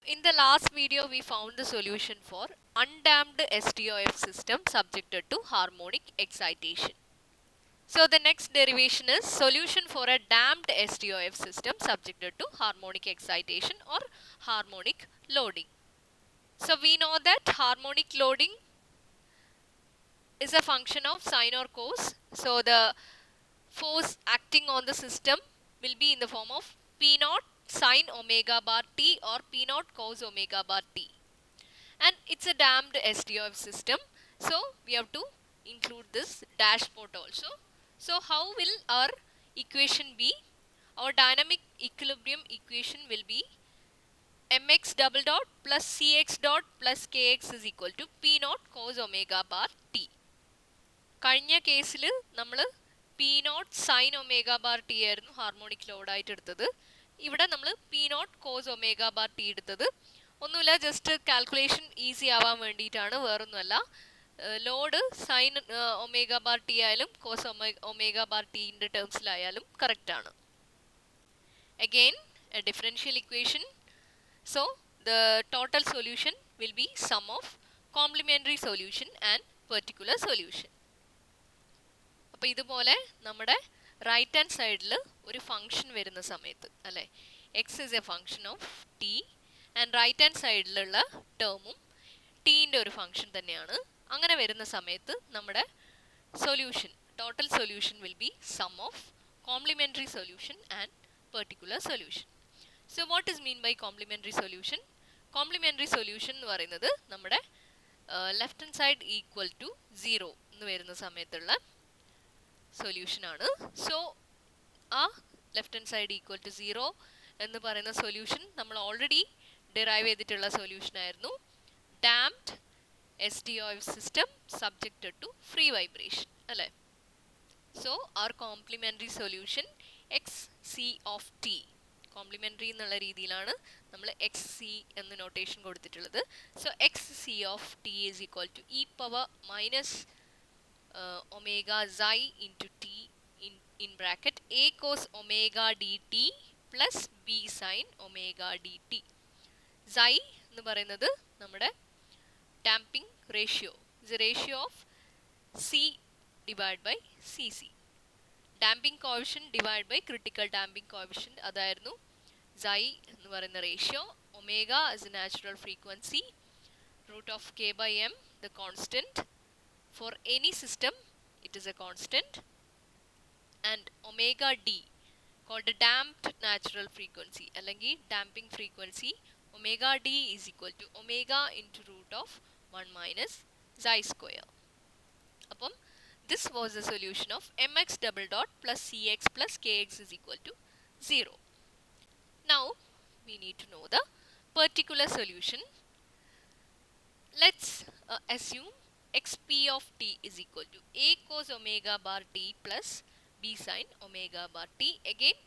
In the last video, we found the solution for undamped SDOF system subjected to harmonic excitation. So the next derivation is solution for a damped SDOF system subjected to harmonic excitation or harmonic loading. So we know that harmonic loading is a function of sine or cos. So the force acting on the system will be in the form of P naught sine omega bar t or P naught cos omega bar t. And it's a damped SDOF system, so we have to include this dashpot also. So how will our equation be? Our dynamic equilibrium equation will be mx double dot plus cx dot plus kx is equal to P naught cos omega bar t. കഴിഞ്ഞ കേസിൽ നമ്മൾ p nought sine omega bar t ആയിരുന്നു harmonic ലോഡായിട്ട് എടുത്തത്. ഇവിടെ നമ്മൾ p nought cos omega bar t എടുത്തത് ഒന്നുമില്ല, ജസ്റ്റ് കാൽക്കുലേഷൻ ഈസി ആവാൻ വേണ്ടിയിട്ടാണ്, വേറൊന്നുമല്ല. Load sine omega bar t ആയാലും കോസ് ഒമേഗ ബാർ ടീൻ്റെ ടേംസിലായാലും കറക്റ്റാണ്. Again a differential equation. So the total solution will be sum of complementary solution and particular solution. അപ്പോൾ ഇതുപോലെ നമ്മുടെ റൈറ്റ് ഹാൻഡ് സൈഡിൽ ഒരു ഫംഗ്ഷൻ വരുന്ന സമയത്ത് അല്ലേ, x is a function of t and right hand സൈഡിലുള്ള ടേമും ടീൻ്റെ ഒരു ഫംഗ്ഷൻ തന്നെയാണ്. അങ്ങനെ വരുന്ന സമയത്ത് നമ്മുടെ solution, total solution will be sum of complementary solution and particular solution. So what is mean by complementary solution? Complementary solution എന്ന് പറയുന്നത് നമ്മുടെ left hand side equal to 0 എന്ന് വരുന്ന സമയത്തുള്ള സൊല്യൂഷൻ ആണ്. സോ ആ left hand side equal to 0 എന്ന് പറയുന്ന സൊല്യൂഷൻ നമ്മൾ ഓൾറെഡി ഡിറൈവ് ചെയ്തിട്ടുള്ള സൊല്യൂഷൻ ആയിരുന്നു. Damped SDOF system subjected to free vibration അല്ലേ. So our complementary solution x c of t, complementary എന്നുള്ള രീതിയിലാണ് നമ്മൾ എക്സ് സി എന്ന് നൊട്ടേഷൻ കൊടുത്തിട്ടുള്ളത്. So x c of t is equal to e power minus omega xi into t in bracket a cos omega dt plus b sin omega dt. Xi എന്ന് പറയുന്നത് നമ്മുടെ damping ratio, is a ratio of c divide by cc. Damping coefficient divide by critical damping coefficient, അതായിരുന്നു xi എന്ന് പറയുന്ന ratio. Omega is a natural frequency, root of k by m the constant. For any system it is a constant, and omega d called a damped natural frequency allengi damping frequency, omega d is equal to omega into root of 1 minus xi square. Appam this was the solution of mx double dot plus cx plus kx is equal to 0. Now we need to know the particular solution. Let's assume xp of t is equal to a cos omega bar t plus b sin omega bar t. Again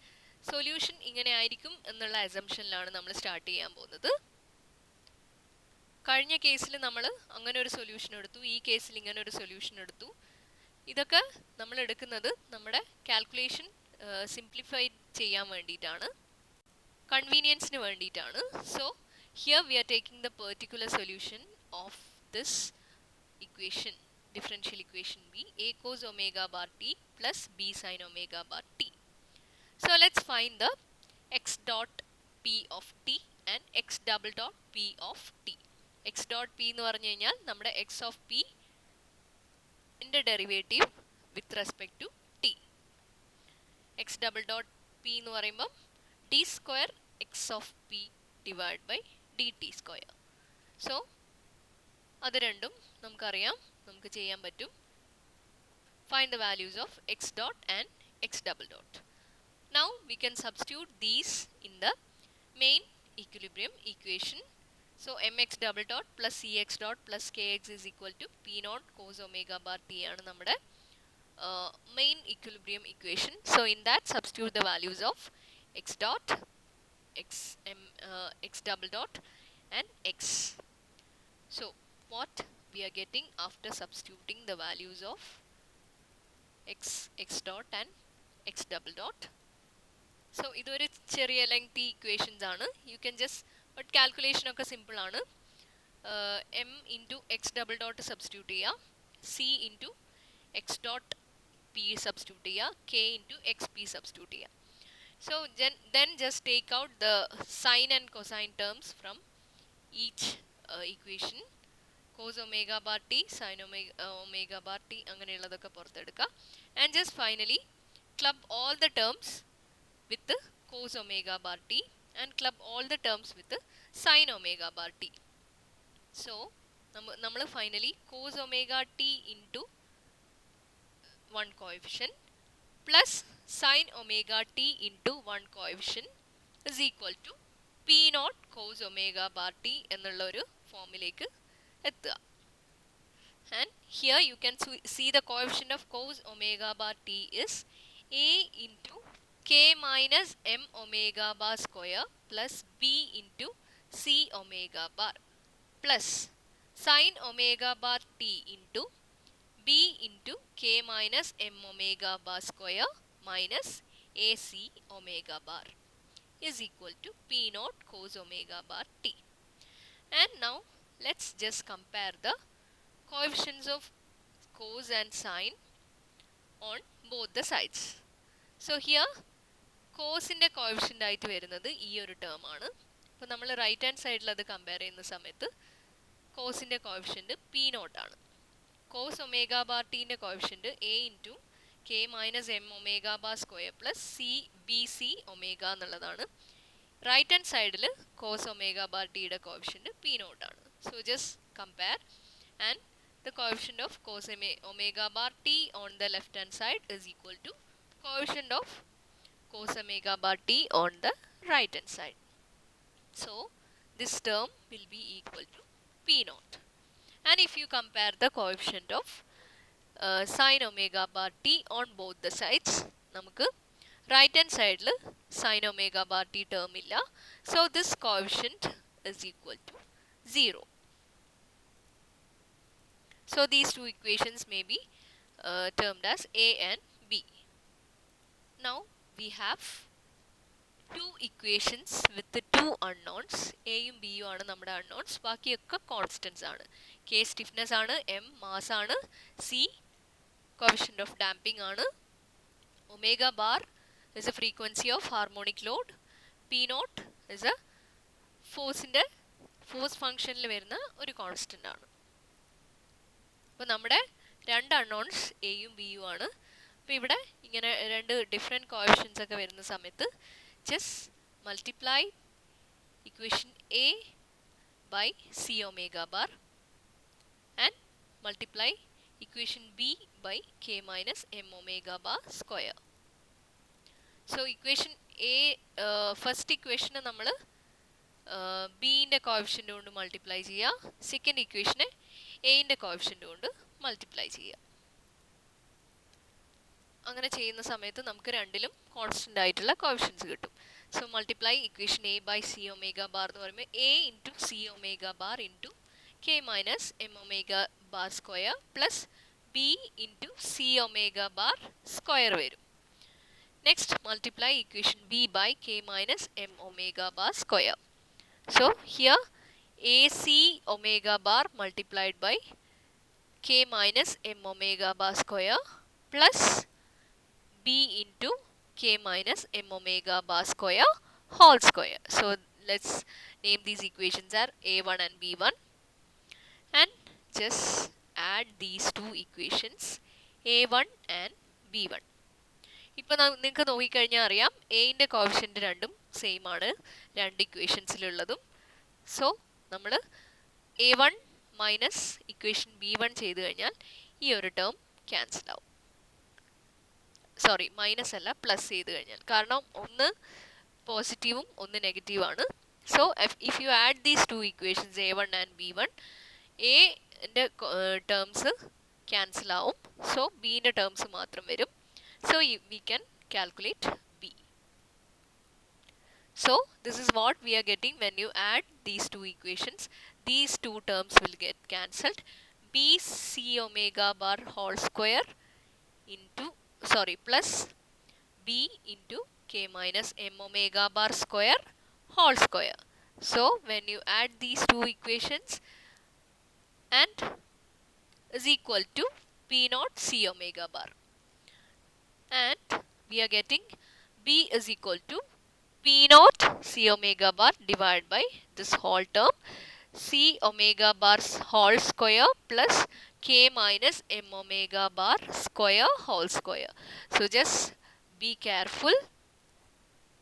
solution ഇങ്ങനെ ആയിരിക്കും എന്നുള്ള അസംഷനിലാണ് നമ്മൾ start ചെയ്യാൻ പോകുന്നത്. കഴിഞ്ഞ കേസിൽ നമ്മൾ അങ്ങനെ ഒരു സൊല്യൂഷൻ എടുത്തു, ഈ കേസിൽ ഇങ്ങനെ ഒരു സൊല്യൂഷൻ എടുത്തു. ഇതൊക്കെ നമ്മൾ എടുക്കുന്നത് നമ്മുടെ കാൽക്കുലേഷൻ സിംപ്ലിഫൈ ചെയ്യാൻ വേണ്ടിയിട്ടാണ്, കൺവീനിയൻസിന് വേണ്ടിയിട്ടാണ്. So here we are taking the particular solution of this equation, differential equation b a cos omega bar t plus b sin omega bar t. So let's find the x dot p of t and x double dot p of t. x dot p എന്ന് പറഞ്ഞു കഴിഞ്ഞാൽ നമ്മുടെ x of p ന്റെ derivative with respect to t. x double dot p എന്ന് പറയുമ്പോൾ d square x of p divided by dt square. So അത് രണ്ടും നമുക്കറിയാം, നമുക്ക് ചെയ്യാൻ പറ്റും. Find the values of x dot and x double dot. Now we can substitute these in the main equilibrium equation. So mx double dot plus cx dot plus kx is equal to p naught cos omega bar t ആണ് നമ്മുടെ main equilibrium equation. So in that substitute the values of x dot, x double dot and x. So what we are getting after substituting the values of x dot and x double dot. So ഇതൊരു ചെറിയ lengthy equations ആണ്. You can just but calculation ഒക്കെ simple ആണ്. M into X double dot substitute ചെയ്യുക, C into X dot P substitute ചെയ്യുക, K into X P substitute ചെയ്യുക. So then just take out the sine and cosine terms from each equation. Cos omega bar t, sin omega bar t അങ്ങനെയുള്ളതൊക്കെ പുറത്തെടുക്കുക. And just finally club all the terms with the cos omega bar t and club all the terms with the sin omega bar t. So നമ്മൾ finally cos omega t into one coefficient plus sin omega t into one coefficient is equal to p naught cos omega bar t എന്നുള്ള ഒരു ഫോമിലേക്ക് എത്തുക. And here you can see the coefficient of cos omega bar t is a into k minus m omega bar square plus b into c omega bar plus sin omega bar t into b into k minus m omega bar square minus ac omega bar is equal to p naught cos omega bar t. And now let's just compare the coefficients of cos and sin on both the sides. So here കോസിൻ്റെ coefficient ആയിട്ട് വരുന്നത് ഈ ഒരു term ആണ്. അപ്പോൾ നമ്മൾ right hand സൈഡിൽ അത് കമ്പയർ ചെയ്യുന്ന സമയത്ത് കോസിൻ്റെ കോഎഫിഷ്യൻ്റ് പി നോട്ട് ആണ്. കോസ് ഒമേഗ ബാർ ടീൻ്റെ coefficient A into K minus M omega bar square plus C B C omega എന്നുള്ളതാണ്. റൈറ്റ് ഹാൻഡ് സൈഡിൽ കോസ് ഒമേഗ ബാർ ടിയുടെ കോഎഫിഷ്യൻ്റ് പി നോട്ട് ആണ്. So just compare and the coefficient of cos omega bar t on the left hand side is equal to coefficient of cos omega bar t on the right hand side. So this term will be equal to p naught. And if you compare the coefficient of sin omega bar t on both the sides, namukku right hand side la sin omega bar t term illa, so this coefficient is equal to 0. So these two equations may be termed as A and B. Now we have two equations with the two unknowns. A യും B യും ആണ് നമ്മുടെ unknowns. ബാക്കിയൊക്കെ constants ആണ്. K stiffness ആണ്, M mass ആണ്, C coefficient of damping ആണ്, omega bar is a frequency of harmonic load, P naught is a force functionൽ വരുന്ന ഒരു constant ആണ്. അപ്പോൾ നമ്മുടെ രണ്ട് അൺനോൺസ് എയും ബിയും ആണ്. അപ്പോൾ ഇവിടെ ഇങ്ങനെ രണ്ട് ഡിഫറെൻറ്റ് കോഎഫിഷ്യൻസ് ഒക്കെ വരുന്ന സമയത്ത് just multiply equation A by C omega bar and multiply equation B by K minus M omega bar square. So equation A first ഇക്വേഷന് നമ്മൾ ബിൻ്റെ കോഎഫിഷ്യൻ്റ് കൊണ്ട് മൾട്ടിപ്ലൈ ചെയ്യുക, സെക്കൻഡ് ഇക്വേഷനെ എയിൻ്റെ കോഎഫിഷ്യൻ്റ് കൊണ്ട് മൾട്ടിപ്ലൈ ചെയ്യുക. അങ്ങനെ ചെയ്യുന്ന സമയത്ത് നമുക്ക് രണ്ടിലും കോൺസ്റ്റൻ്റ് ആയിട്ടുള്ള കോഎഫിഷ്യൻസ് കിട്ടും. So multiply equation A by C omega bar എന്ന് പറയുമ്പോൾ A into C omega bar into K minus M omega bar square plus B into C omega bar square വരും. Next multiply equation B by K minus M omega bar square. So here AC omega bar multiplied by K minus M omega bar square plus B into K minus M omega bar square whole square. So let's name these equations are A1 and B1 and just add these two equations A1 and B1. ഇപ്പോൾ നിങ്ങൾക്ക് നോക്കിക്കഴിഞ്ഞാൽ അറിയാം എയിൻ്റെ coefficient രണ്ടും same ആണ് രണ്ട് ഇക്വേഷൻസിലുള്ളതും. So നമ്മൾ A1 minus equation B1 ചെയ്ത് കഴിഞ്ഞാൽ ഈ ഒരു ടേം ക്യാൻസൽ ആവും. സോറി, മൈനസ് അല്ല, പ്ലസ് ചെയ്ത് കഴിഞ്ഞാൽ, കാരണം ഒന്ന് പോസിറ്റീവും ഒന്ന് നെഗറ്റീവാണ്. So if you add these two equations A1 and B1, എന്റെ ടേംസ് ക്യാൻസൽ ആവും. സോ ബിൻ്റെ ടേംസ് മാത്രം വരും. So we can calculate B. So this is what we are getting when you add these two equations. These two terms will get cancelled. B C omega bar whole square into plus B into K minus M omega bar square whole square. So when you add these two equations, and is equal to P naught C omega bar, and we are getting B is equal to P naught C omega bar divided by this whole term, C omega bar whole square plus K minus M omega bar square whole square. So just be careful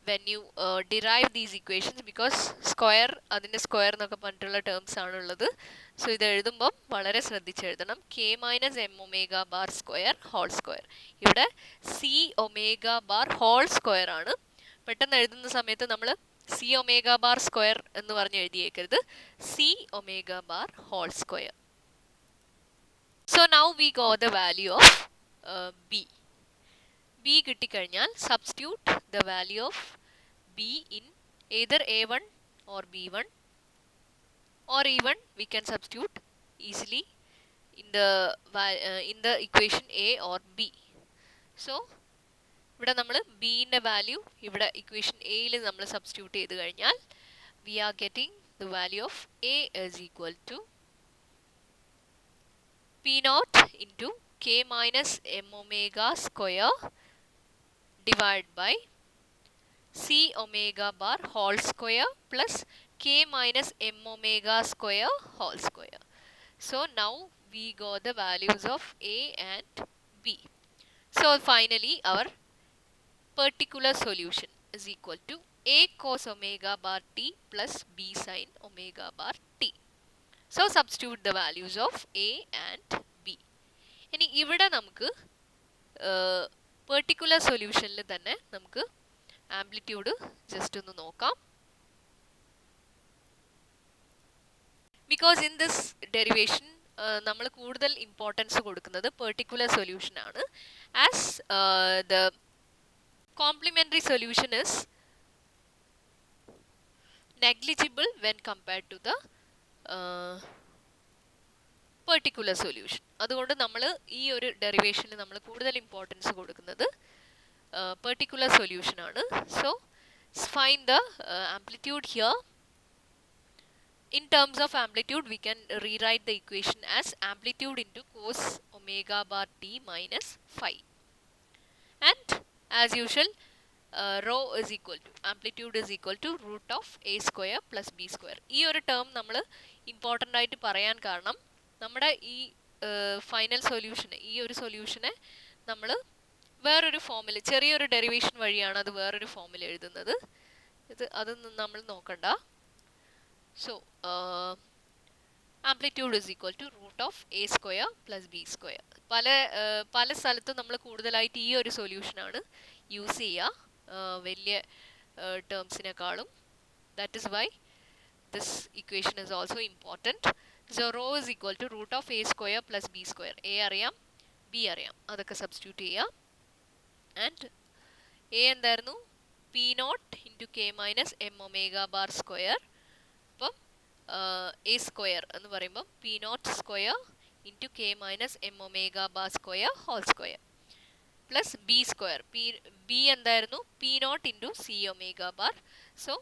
when you derive these equations, because square അതിൻ്റെ square എന്നൊക്കെ പറഞ്ഞിട്ടുള്ള terms ആണുള്ളത്. So ഇത് എഴുതുമ്പം വളരെ ശ്രദ്ധിച്ചെഴുതണം. K minus M omega bar square whole square. ഇവിടെ C omega bar whole square ആണ്. പെട്ടെന്ന് എഴുതുന്ന സമയത്ത് നമ്മൾ സി ഒമേഗ ബാർ സ്ക്വയർ എന്ന് പറഞ്ഞ് എഴുതിയേക്കരുത്, C omega bar whole square. So now we go the value of B. B കിട്ടിക്കഴിഞ്ഞാൽ substitute the value of B in either A1 or B1, or even we can substitute easily in the equation A or B. So ഇവിടെ നമ്മൾ B ന്റെ value ഇവിടെ equation എയിൽ നമ്മൾ substitute ചെയ്ത് കഴിഞ്ഞാൽ we are getting the value of A is equal to P naught into K minus M omega square divided by C omega bar whole square plus K minus M omega square whole square. So now we got the values of A and B. So finally our particular solution is equal to A cos omega bar t plus B sin omega bar t. So substitute the values of A and B. ഇനി ഇവിടെ നമുക്ക് particular സൊല്യൂഷനിൽ തന്നെ നമുക്ക് amplitude just ഒന്ന് നോക്കാം. Because in this derivation നമ്മൾ കൂടുതൽ ഇമ്പോർട്ടൻസ് കൊടുക്കുന്നത് പെർട്ടിക്കുലർ സൊല്യൂഷൻ ആണ്. As the complementary solution is negligible when compared to the particular solution. അതുകൊണ്ട് നമ്മൾ ഈ ഒരു ഡെറിവേഷനിൽ നമ്മൾ കൂടുതൽ ഇമ്പോർട്ടൻസ് കൊടുക്കുന്നത് particular solution ആണ്. So find the amplitude here. In terms of amplitude, we can rewrite the equation as amplitude into cos omega bar t minus phi. And as usual, rho is equal to amplitude is equal to root of a square plus b square. ഈ ഒരു term നമ്മൾ important ആയിട്ട് പറയാൻ കാരണം നമ്മുടെ ഈ final സൊല്യൂഷന്, ഈ ഒരു സൊല്യൂഷനെ നമ്മൾ വേറൊരു ഫോമിൽ, ചെറിയൊരു ഡെറിവേഷൻ വഴിയാണ് അത് വേറൊരു ഫോമിൽ എഴുതുന്നത്. അതൊന്നും നമ്മൾ നോക്കണ്ട. So amplitude is equal to root of A square plus B square. പല സ്ഥലത്തും നമ്മൾ കൂടുതലായിട്ട് ഈ ഒരു സൊല്യൂഷനാണ് യൂസ് ചെയ്യുക വലിയ ടേംസിനെക്കാളും. That is why this equation is also important. So rho is equal to root of A square plus B square. A അറിയാം, ബി അറിയാം, അതൊക്കെ സബ്സ്റ്റിറ്റ്യൂട്ട് ചെയ്യുക. ആൻഡ് എ എന്തായിരുന്നു? P nought into K minus M omega bar square. അപ്പം A square എന്ന് പറയുമ്പം P nought square into K minus M omega bar square whole square plus B square. B എന്തായിരുന്നു? P nought into C omega bar. So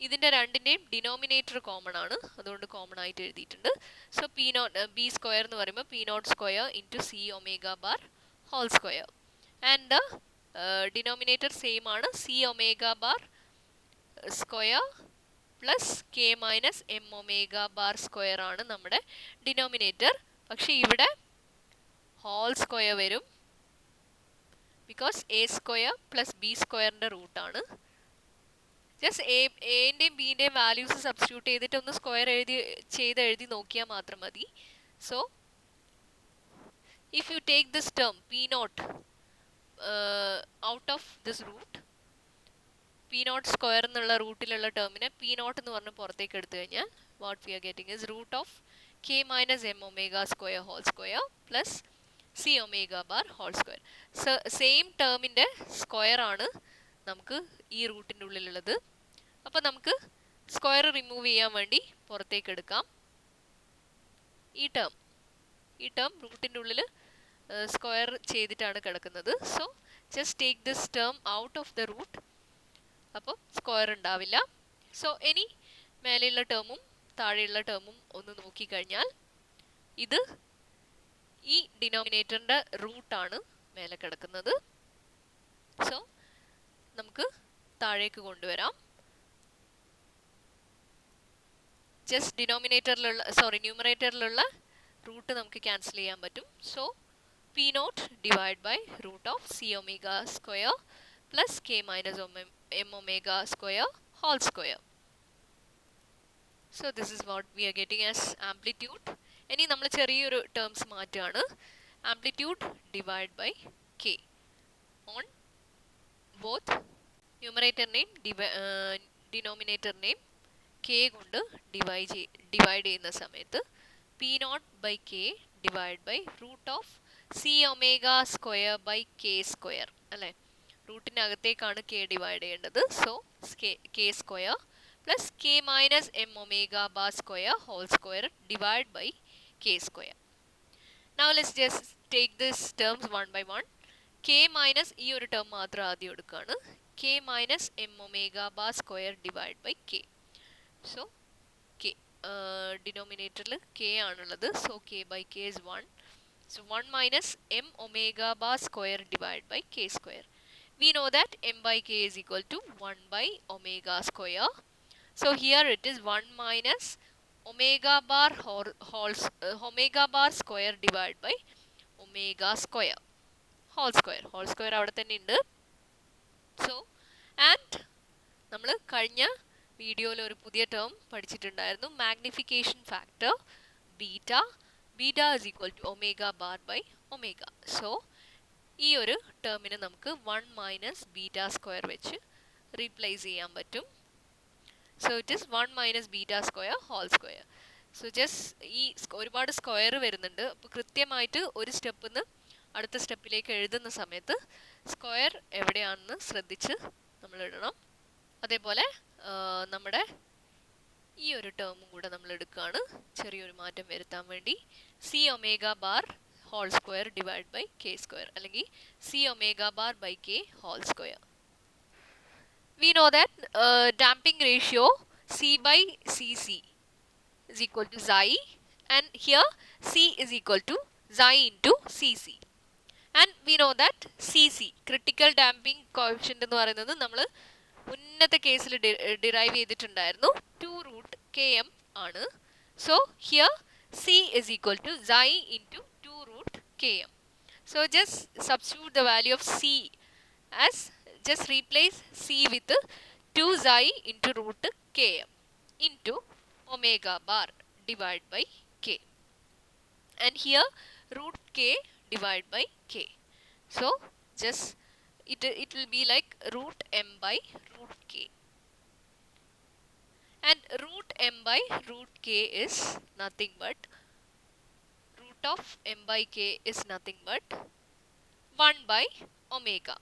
ഇതിൻ്റെ രണ്ടിൻ്റെയും denominator common ആണ്, അതുകൊണ്ട് common ആയിട്ട് എഴുതിയിട്ടുണ്ട്. So P nought B square എന്ന് പറയുമ്പോൾ P nought square into C omega bar whole square. And the denominator same ആണ്, C omega bar square plus K minus M omega bar square ആണ് നമ്മുടെ denominator. പക്ഷെ ഇവിടെ whole square വരും, because A square plus B സ്ക്വയറിൻ്റെ റൂട്ടാണ്. Just എൻ്റെയും ബിൻ്റെയും values substitute ചെയ്തിട്ട് ഒന്ന് സ്ക്വയർ എഴുതി നോക്കിയാൽ മാത്രം മതി. So if you take this term p nought out of this root, p nought square എന്നുള്ള റൂട്ടിലുള്ള ടേമിനെ പി നോട്ട് എന്ന് പറഞ്ഞ് പുറത്തേക്ക് എടുത്തു കഴിഞ്ഞാൽ what we are getting is root of K minus M omega square whole square plus C omega bar whole square. Same ടേമിൻ്റെ square ആണ് നമുക്ക് ഈ റൂട്ടിൻ്റെ ഉള്ളിലുള്ളത്. അപ്പോൾ നമുക്ക് സ്ക്വയർ റിമൂവ് ചെയ്യാൻ വേണ്ടി പുറത്തേക്ക് എടുക്കാം. ഈ ടേം റൂട്ടിൻ്റെ ഉള്ളിൽ സ്ക്വയർ ചെയ്തിട്ടാണ് കിടക്കുന്നത്. So just take this term out of the root. അപ്പോൾ സ്ക്വയർ ഉണ്ടാവില്ല. സോ ഇനി മേലെയുള്ള ടേമും താഴെയുള്ള ടേമും ഒന്ന് നോക്കിക്കഴിഞ്ഞാൽ ഇത് ഈ ഡിനോമിനേറ്ററിൻ്റെ റൂട്ടാണ് മേലെ കിടക്കുന്നത്. സോ നമുക്ക് താഴേക്ക് കൊണ്ടുവരാം. ജസ്റ്റ് ന്യൂമറേറ്ററിലുള്ള റൂട്ട് നമുക്ക് ക്യാൻസൽ ചെയ്യാൻ പറ്റും. So P nought divide by root of C omega square plus K minus M omega square whole square. So this is what we are getting as amplitude. ഇനി നമ്മൾ ചെറിയൊരു ടേംസ് മാറ്റുകയാണ്. Amplitude divide by K on both ന്യൂമറേറ്ററിനെയും ഡിനോമിനേറ്ററിനെയും K കൊണ്ട് divide ചെയ്യുന്ന സമയത്ത് P not by K divide by root of C omega square by K square അല്ലേ. റൂട്ടിനകത്തേക്കാണ് കെ ഡിവൈഡ് ചെയ്യേണ്ടത്. So k square plus K minus M omega bar square whole square divide by K square. Now let's just take this terms one by one. K minus ഈ ഒരു term മാത്രം ആദ്യം എടുക്കുകയാണ്. K minus M omega bar square divide by K. So k ഡിനോമിനേറ്ററിൽ k ആണുള്ളത്. So k by k is 1. So 1 minus m omega bar square divided by k square. We know that m by k is equal to 1 by omega square. So here it is 1 minus omega bar square divided by omega square whole square. Whole square അവിടെ തന്നെ ഉണ്ട്. So and നമ്മൾ കഴിഞ്ഞ വീഡിയോയിൽ ഒരു പുതിയ term പഠിച്ചിട്ടുണ്ടായിരുന്നു, magnification factor beta. Beta is equal to omega bar by omega. So ഈ ഒരു ടേമിന് നമുക്ക് 1 minus beta square വെച്ച് റീപ്ലേസ് ചെയ്യാൻ പറ്റും. So it is 1 minus beta square whole square. So just ഈ ഒരുപാട് സ്ക്വയർ വരുന്നുണ്ട്. അപ്പോൾ കൃത്യമായിട്ട് ഒരു സ്റ്റെപ്പിൽ നിന്ന് അടുത്ത സ്റ്റെപ്പിലേക്ക് എഴുതുന്ന സമയത്ത് സ്ക്വയർ എവിടെയാണെന്ന് ശ്രദ്ധിച്ച് നമ്മൾ ഇടണം. അതേപോലെ നമ്മുടെ ഈ ഒരു ടേമും കൂടെ നമ്മൾ എടുക്കുകയാണ് ചെറിയൊരു മാറ്റം വരുത്താൻ വേണ്ടി. C omega bar whole square divide by K square അല്ലെങ്കിൽ C omega bar by K whole square. We know that damping ratio C by C C is equal to xi, and here c is equal to xi into cc. And we know that cc critical damping coefficient എന്ന് പറയുന്നത് നമ്മൾ മുന്നത്തെ കേസിൽ derive ചെയ്തിട്ടുണ്ടായിരുന്നു 2 root km ആണ്. So here c is equal to xi into 2 root km. So just substitute the value of c as, just replace c with 2 xi into root km into omega bar divided by k, and here root k divided by k. So just it will be like root m by root k, and root m by root k is nothing but root of m by k is nothing but 1 by omega.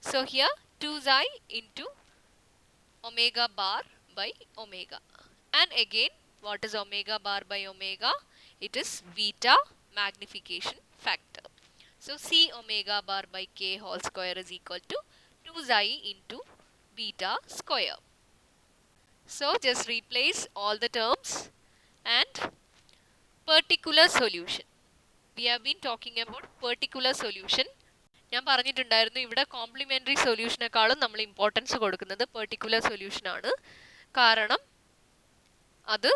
So here 2 xi into omega bar by omega, and again what is omega bar by omega? It is beta magnification factor. So c omega bar by k whole square is equal to 2 xi into beta square. So just replace all the terms and particular solution. We have been talking about particular solution. ഞാൻ പറഞ്ഞിട്ടുണ്ടായിരുന്നു ഇവിടെ complimentary സൊല്യൂഷനേക്കാളും നമ്മൾ importance കൊടുക്കുന്നത് particular solution ആണ്. കാരണം അത്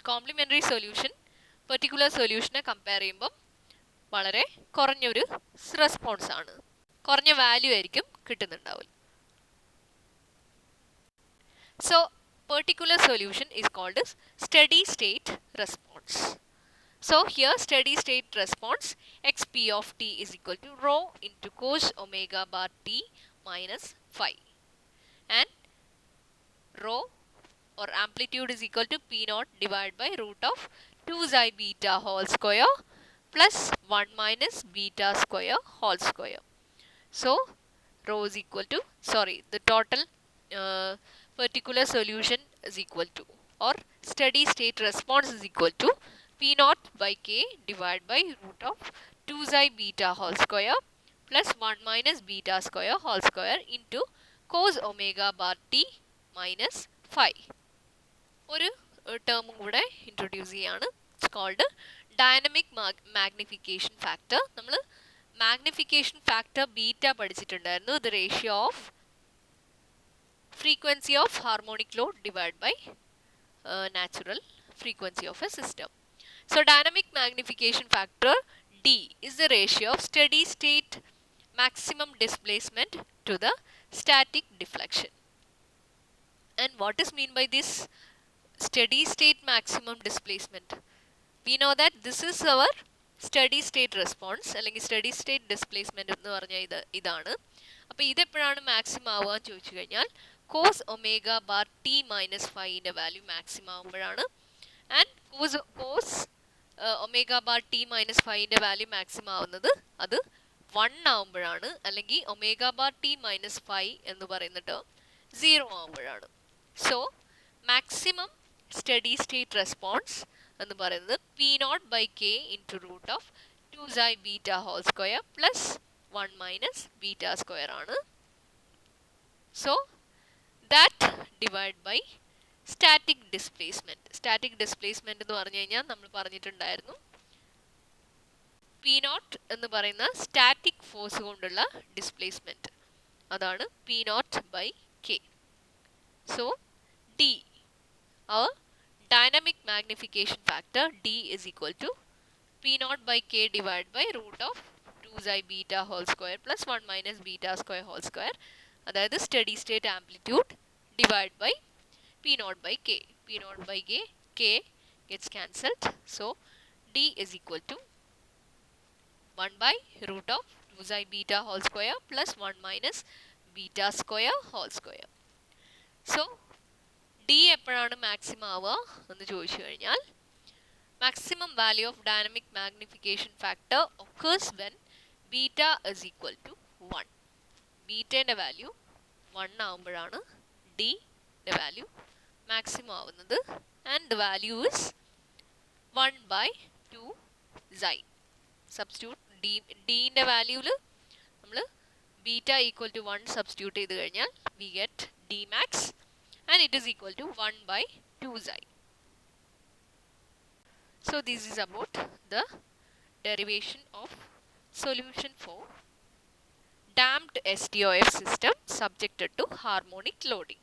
complementary solution particular സൊല്യൂഷനെ compare ചെയ്യുമ്പം വളരെ കുറഞ്ഞൊരു റെസ്പോൺസ് ആണ്, കുറഞ്ഞ വാല്യൂ ആയിരിക്കും കിട്ടുന്നുണ്ടാവില്ല. So particular solution is called as steady state response. So here steady state response xp of t is equal to rho into cos omega bar t minus phi, and rho or amplitude is equal to p naught divided by root of 2 xi beta whole square plus 1 minus beta square whole square. So rho is equal to, the total particular solution is equal to, or steady state response is equal to p naught by k divided by root of 2 xi beta whole square plus 1 minus beta square whole square into cos omega bar t minus phi. ഒരു ടേമും കൂടെ introduce ചെയ്യാണ്. It's called dynamic magnification factor. നമ്മൾ magnification factor beta പഠിച്ചിട്ടുണ്ടായിരുന്നു. The ratio of frequency of harmonic load divided by natural frequency of a system. So dynamic magnification factor D is the ratio of steady state maximum displacement to the static deflection. And what is mean by this steady state maximum displacement? We know that this is our steady state response അല്ലെങ്കിൽ steady state displacement എന്ന് പറഞ്ഞാൽ ഇതാണ്. അപ്പോൾ ഇതെപ്പോഴാണ് maximum ആവുക എന്ന് ചോദിച്ചു കഴിഞ്ഞാൽ cos omega bar t minus phi ന്റെ വാല്യൂ മാക്സിമം ആവുമ്പോഴാണ്. And cos omega bar t minus phi ന്റെ വാല്യൂ മാക്സിമം ആവുന്നത് അത് 1 ആവുമ്പോഴാണ്, അല്ലെങ്കിൽ omega bar t minus phi എന്ന് പറയുന്ന ടേം 0 ആവുമ്പോഴാണ്. So maximum steady state response എന്ന് പറയുന്നത് P not by K into root of 2 xi beta whole square plus 1 minus beta square ആണ്. So that divided by static displacement. Static displacement എന്ന് പറഞ്ഞു കഴിഞ്ഞാൽ നമ്മൾ പറഞ്ഞിട്ടുണ്ടായിരുന്നു പി നോട്ട് എന്ന് പറയുന്ന സ്റ്റാറ്റിക് ഫോഴ്സ് കൊണ്ടുള്ള ഡിസ്പ്ലേസ്മെന്റ്, അതാണ് P not by K. So D, our dynamic magnification factor D is equal to P naught by K divided by root of 2 xi beta whole square plus 1 minus beta square whole square. അതായത് steady state amplitude divide by P not by K. P not by K gets cancelled. So D is equal to 1 by root of 2 xi beta whole square plus 1 minus beta square whole square. So D എപ്പോഴാണ് maximum ആവുക എന്ന് ചോദിച്ചു കഴിഞ്ഞാൽ maximum value of dynamic magnification factor occurs when beta is equal to 1. ബീറ്റേൻ്റെ value 1 ആവുമ്പോഴാണ് ഡിൻ്റെ value maximum ആവുന്നത്. And the value is 1 by 2 xi. Substitute ഡിൻ്റെ വാല്യൂവിൽ നമ്മൾ ബീറ്റ ഈക്വൽ ടു 1 സബ്സ്റ്റിറ്റ്യൂട്ട് ചെയ്ത് കഴിഞ്ഞാൽ we get D max and it is equal to 1 by 2 xi. So this is about the derivation of solution for damped SDOF system subjected to harmonic loading.